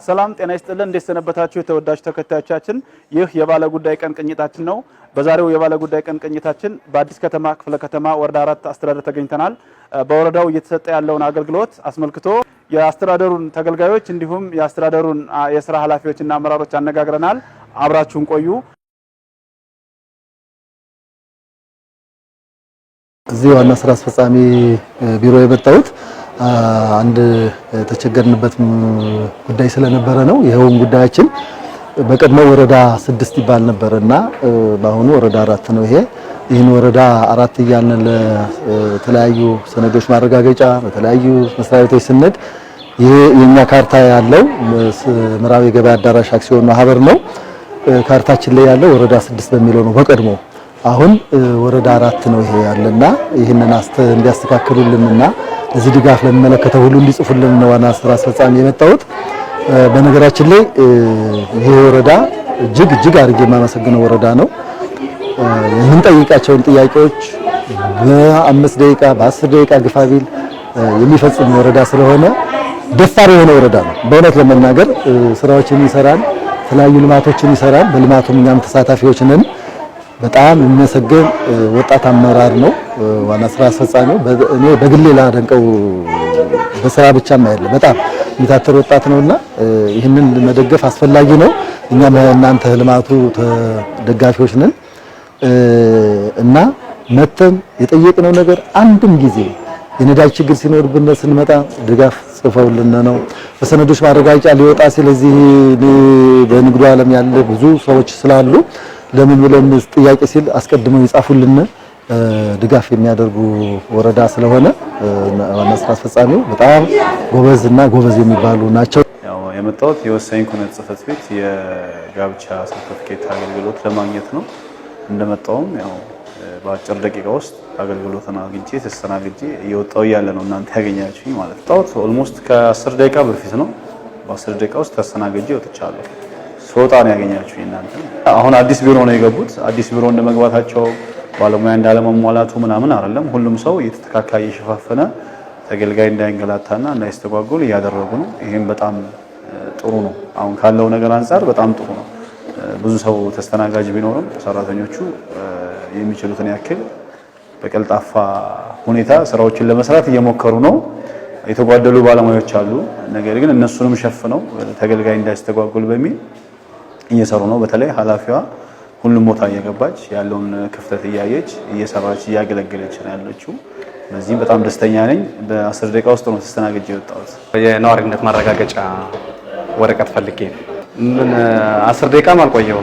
ሰላም ጤና ይስጥልን እንዴት ሰነበታችሁ የተወዳጅ ተከታዮቻችን ይህ የባለ ጉዳይ ቀን ቅኝታችን ነው በዛሬው የባለ ጉዳይ ቀን ቅኝታችን በአዲስ ከተማ ክፍለ ከተማ ወረዳ 4 አስተዳደር ተገኝተናል በወረዳው እየተሰጠ ያለውን አገልግሎት አስመልክቶ የአስተዳደሩን ተገልጋዮች እንዲሁም የአስተዳደሩን የሥራ ኃላፊዎችና አመራሮች አነጋግረናል አብራችሁን ቆዩ እዚህ ዋና ስራ አስፈጻሚ ቢሮ የመጣሁት አንድ ተቸገርንበት ጉዳይ ስለነበረ ነው ይሄውን ጉዳያችን በቀድሞ ወረዳ 6 ይባል ነበርና በአሁኑ ወረዳ 4 ነው ይሄን ወረዳ 4 እያልን ለተለያዩ ሰነዶች ማረጋገጫ በተለያዩ መስሪያ ቤቶች ስንድ ይሄ የኛ ካርታ ያለው ምዕራብ የገበያ አዳራሽ አክሲዮን ማህበር ነው ካርታችን ላይ ያለው ወረዳ 6 በሚለው ነው በቀድሞ አሁን ወረዳ 4 ነው ይሄ ያለና ይሄንን እንዲያስተካክሉልንና እዚህ ድጋፍ ለሚመለከተው ሁሉ እንዲጽፉልን ነው ዋና ስራ አስፈጻሚ የመጣሁት በነገራችን ላይ ይሄ ወረዳ እጅግ አድርጌ የማመሰግነው ወረዳ ነው የምንጠይቃቸውን ጥያቄዎች በ5 ደቂቃ በ10 ደቂቃ ግፋቢል የሚፈጽም ወረዳ ስለሆነ ደፋር የሆነ ወረዳ ነው በእውነት ለመናገር ስራዎችን ይሰራል የተለያዩ ልማቶችን ይሰራል በልማቱም እኛም ተሳታፊዎች ነን በጣም የሚመሰገን ወጣት አመራር ነው ዋና ስራ አስፈጻሚው እኔ በግሌ ላደንቀው በስራ ብቻም አይደለም በጣም የሚታተር ወጣት ነውና ይሄንን መደገፍ አስፈላጊ ነው እኛም እናንተ ልማቱ ተደጋፊዎች ነን እና መተን የጠየቅነው ነገር አንድም ጊዜ የነዳጅ ችግር ሲኖርብን ስንመጣ ድጋፍ ጽፈውልን ነው በሰነዶች ማረጋገጫ ሊወጣ ስለዚህ በንግዱ ዓለም ያለ ብዙ ሰዎች ስላሉ ለምን ብለን ጥያቄ ሲል አስቀድመው ይጻፉልን ድጋፍ የሚያደርጉ ወረዳ ስለሆነ ዋና ስራ አስፈጻሚው በጣም ጎበዝ የሚባሉ ናቸው ያው የመጣሁት የወሳኝ ኩነት ጽህፈት ቤት የጋብቻ ሰርቲፊኬት አገልግሎት ለማግኘት ነው እንደመጣውም ያው በአጭር ደቂቃ ውስጥ አገልግሎትን አግኝቼ ተስተናግጄ እየወጣው ያለ ነው እናንተ ያገኛችሁኝ ማለት ነው ታውት ኦልሞስት ከ10 ደቂቃ በፊት ነው በ10 ደቂቃ ውስጥ ተስተናግጄ ወጥቻለሁ ሶጣ ነው ያገኛችሁኝ እናንተ አሁን አዲስ ቢሮ ነው የገቡት አዲስ ቢሮ እንደመግባታቸው ባለሙያ እንዳለመሟላቱ ምናምን አይደለም ሁሉም ሰው እየተተካካየ ይሸፋፈነ ተገልጋይ እንዳይንገላታና እንዳይስተጓጎል ያደረጉ ነው ይሄን በጣም ጥሩ ነው አሁን ካለው ነገር አንፃር በጣም ጥሩ ነው ብዙ ሰው ተስተናጋጅ ቢኖርም ሰራተኞቹ የሚችሉትን ያክል በቀልጣፋ ሁኔታ ስራዎችን ለመስራት እየሞከሩ ነው የተጓደሉ ባለሙያዎች አሉ ነገር ግን እነሱንም ሸፍነው ተገልጋይ እንዳይስተጓጎል በሚል እየሰሩ ነው በተለይ ሐላፊዋ ሁሉም ቦታ እየገባች ያለውን ክፍተት እያየች እየሰራች እያገለገለች ነው ያለችው በዚህ በጣም ደስተኛ ነኝ በ10 ደቂቃ ውስጥ ነው ተስተናግጄ የወጣሁት የነዋሪነት ማረጋገጫ ወረቀት ፈልጌ ምን 10 ደቂቃ አልቆየው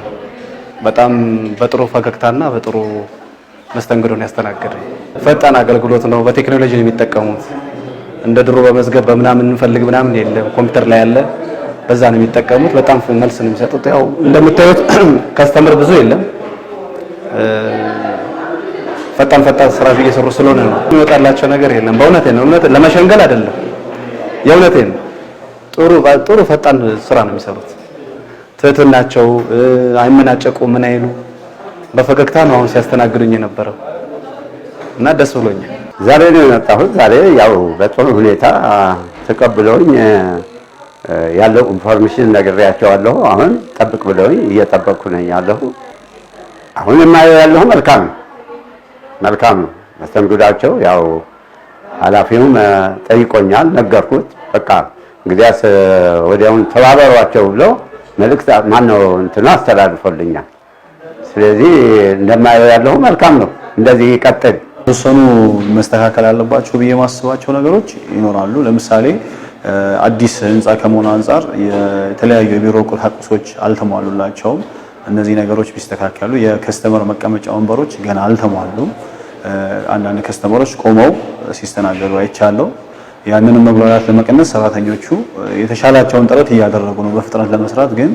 በጣም በጥሩ ፈገግታና በጥሩ መስተንግዶን ያስተናገደኝ ፈጣን አገልግሎት ነው በቴክኖሎጂ ነው የሚጠቀሙት እንደ ድሮ በመዝገብ በመናምን እንፈልግ ምናምን የለም ኮምፒውተር ላይ ያለ በዛ ነው የሚጠቀሙት በጣም መልስ ነው የሚሰጡት ያው እንደምታዩት ካስተመር ብዙ የለም ፈጣን ስራ እየሰሩ ስለሆነ ነው የሚወጣላቸው ነገር የለም በእውነት ለመሸንገል አይደለም የእውነቴን ጥሩ ፈጣን ስራ ነው የሚሰሩት ትህትናቸው አይመናጨቁ ምን አይሉ በፈገግታ ነው አሁን ሲያስተናግዱኝ የነበረው እና ደስ ብሎኛል ዛሬ ነው የመጣሁት ዛሬ ያው በጥሩ ሁኔታ ተቀብለውኝ ያለው ኢንፎርሜሽን ነግሬያቸዋለሁ አሁን ጠብቅ ብለውኝ እየጠበቅኩ ነኝ ያለሁ አሁን ያለው መልካም ነው መስተንግዳቸው ያው ኃላፊውም ጠይቆኛል ነገርኩት በቃ እንግዲያስ ወዲያውን ተባበሯቸው ብለው መልእክት ማነው እንትና አስተላልፎልኛል ስለዚህ ያለው መልካም ነው እንደዚህ ይቀጥል ተወሰኑ መስተካከል አለባቸው ብዬ ማስባቸው ነገሮች ይኖራሉ ለምሳሌ አዲስ ህንጻ ከመሆኑ አንፃር የተለያዩ የቢሮ ቁሳቁሶች አልተሟሉላቸውም እነዚህ ነገሮች ቢስተካከሉ የከስተመር መቀመጫ ወንበሮች ገና አልተሟሉም አንዳንድ ከስተመሮች ቆመው ሲስተናገዱ አይቻለው ያንንም መብራራት ለመቀነስ ሰራተኞቹ የተሻላቸውን ጥረት እያደረጉ ነው በፍጥነት ለመስራት ግን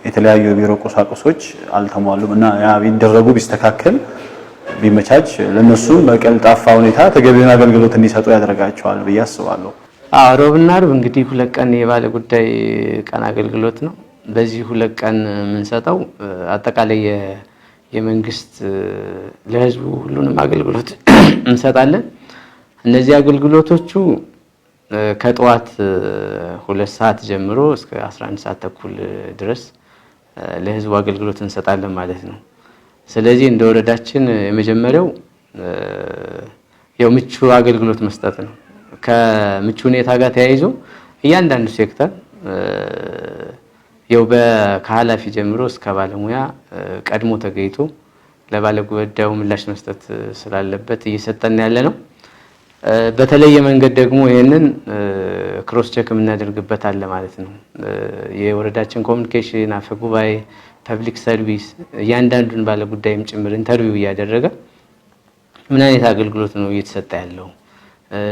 የተለያዩ የቢሮ ቁሳቁሶች አልተሟሉም እና ያ ቢደረጉ ቢስተካከል ቢመቻች ለነሱ በቀልጣፋ ሁኔታ ተገቢውን አገልግሎት እንዲሰጡ ያደርጋቸዋል ብዬ አስባለሁ ሮብና ዓርብ እንግዲህ 2 ቀን የባለ ጉዳይ ቀን አገልግሎት ነው በዚህ 2 ቀን የምንሰጠው አጠቃላይ የመንግስት ለህዝቡ ሁሉንም አገልግሎት እንሰጣለን እነዚህ አገልግሎቶቹ ከጠዋት 2 ሰዓት ጀምሮ እስከ 11 ሰዓት ተኩል ድረስ ለህዝቡ አገልግሎት እንሰጣለን ማለት ነው። ስለዚህ እንደ ወረዳችን የመጀመሪያው ያው ምቹ አገልግሎት መስጠት ነው። ከምቹ ሁኔታ ጋር ተያይዞ እያንዳንዱ ሴክተር ያው ከኃላፊ ጀምሮ እስከ ባለሙያ ቀድሞ ተገኝቶ ለባለጉዳዩ ምላሽ መስጠት ስላለበት እየሰጠን ያለ ነው። በተለየ መንገድ ደግሞ ይሄንን ክሮስ ቼክ የምናደርግበት አለ ማለት ነው። የወረዳችን ኮሚኒኬሽን አፈ ጉባኤ፣ ፐብሊክ ሰርቪስ እያንዳንዱን ባለጉዳይም ጭምር ኢንተርቪው እያደረገ ምን አይነት አገልግሎት ነው እየተሰጠ ያለው፣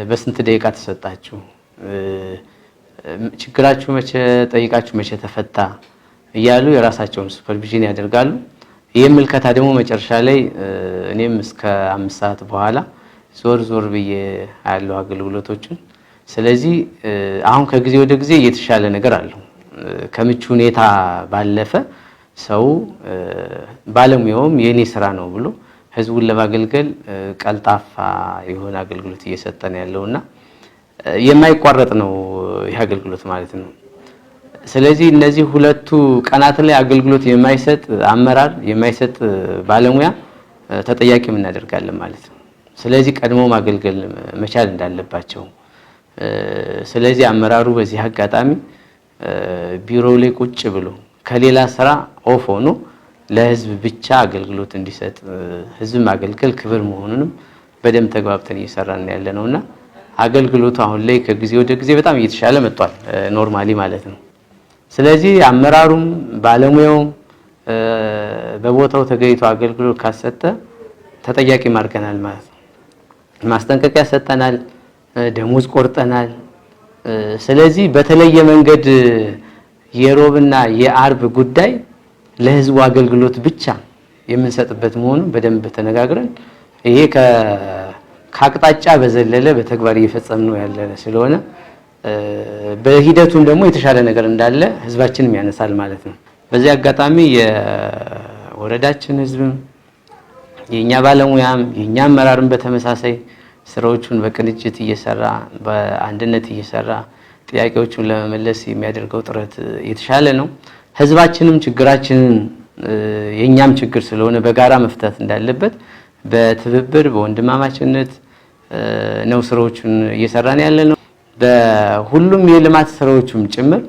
በስንት ደቂቃ ተሰጣችሁ፣ ችግራችሁ መቼ ጠይቃችሁ መቼ ተፈታ እያሉ የራሳቸውን ሱፐርቪዥን ያደርጋሉ። ይህ ምልከታ ደግሞ መጨረሻ ላይ እኔም እስከ 5 ሰዓት በኋላ ዞር ብዬ ያለው አገልግሎቶችን። ስለዚህ አሁን ከጊዜ ወደ ጊዜ እየተሻለ ነገር አለው። ከምቹ ሁኔታ ባለፈ ሰው ባለሙያውም የኔ ስራ ነው ብሎ ህዝቡን ለማገልገል ቀልጣፋ የሆነ አገልግሎት እየሰጠን ያለውና የማይቋረጥ ነው ይህ አገልግሎት ማለት ነው። ስለዚህ እነዚህ ሁለቱ ቀናት ላይ አገልግሎት የማይሰጥ አመራር የማይሰጥ ባለሙያ ተጠያቂ እናደርጋለን ማለት ነው። ስለዚህ ቀድሞ ማገልገል መቻል እንዳለባቸው። ስለዚህ አመራሩ በዚህ አጋጣሚ ቢሮው ላይ ቁጭ ብሎ ከሌላ ስራ ኦፍ ሆኖ ለህዝብ ብቻ አገልግሎት እንዲሰጥ፣ ህዝብ ማገልገል ክብር መሆኑንም በደንብ ተግባብተን እየሰራን ያለነውና አገልግሎቱ አሁን ላይ ከጊዜ ወደ ጊዜ በጣም እየተሻለ መጥቷል፣ ኖርማሊ ማለት ነው። ስለዚህ አመራሩም ባለሙያውም በቦታው ተገኝቶ አገልግሎት ካሰጠ ተጠያቂ ማድረግናል ማለት ነው። ማስጠንቀቂያ ሰጠናል፣ ደሞዝ ቆርጠናል። ስለዚህ በተለየ መንገድ የሮብና የአርብ ጉዳይ ለህዝቡ አገልግሎት ብቻ የምንሰጥበት መሆኑን በደንብ ተነጋግረን ይሄ ከአቅጣጫ በዘለለ በተግባር እየፈጸምነው ያለ ስለሆነ በሂደቱም ደግሞ የተሻለ ነገር እንዳለ ህዝባችንም ያነሳል ማለት ነው። በዚህ አጋጣሚ የወረዳችን ህዝብም የኛ ባለሙያም የኛ አመራርም በተመሳሳይ ስራዎቹን በቅንጅት እየሰራ በአንድነት እየሰራ ጥያቄዎቹን ለመመለስ የሚያደርገው ጥረት የተሻለ ነው። ህዝባችንም ችግራችንን የኛም ችግር ስለሆነ በጋራ መፍታት እንዳለበት በትብብር በወንድማማችነት ነው ስራዎቹን እየሰራን ያለ ነው። በሁሉም የልማት ስራዎቹም ጭምር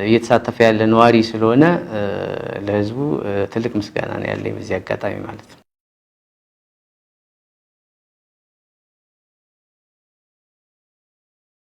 እየተሳተፈ ያለ ነዋሪ ስለሆነ ለህዝቡ ትልቅ ምስጋና ነው ያለኝ በዚህ አጋጣሚ ማለት ነው።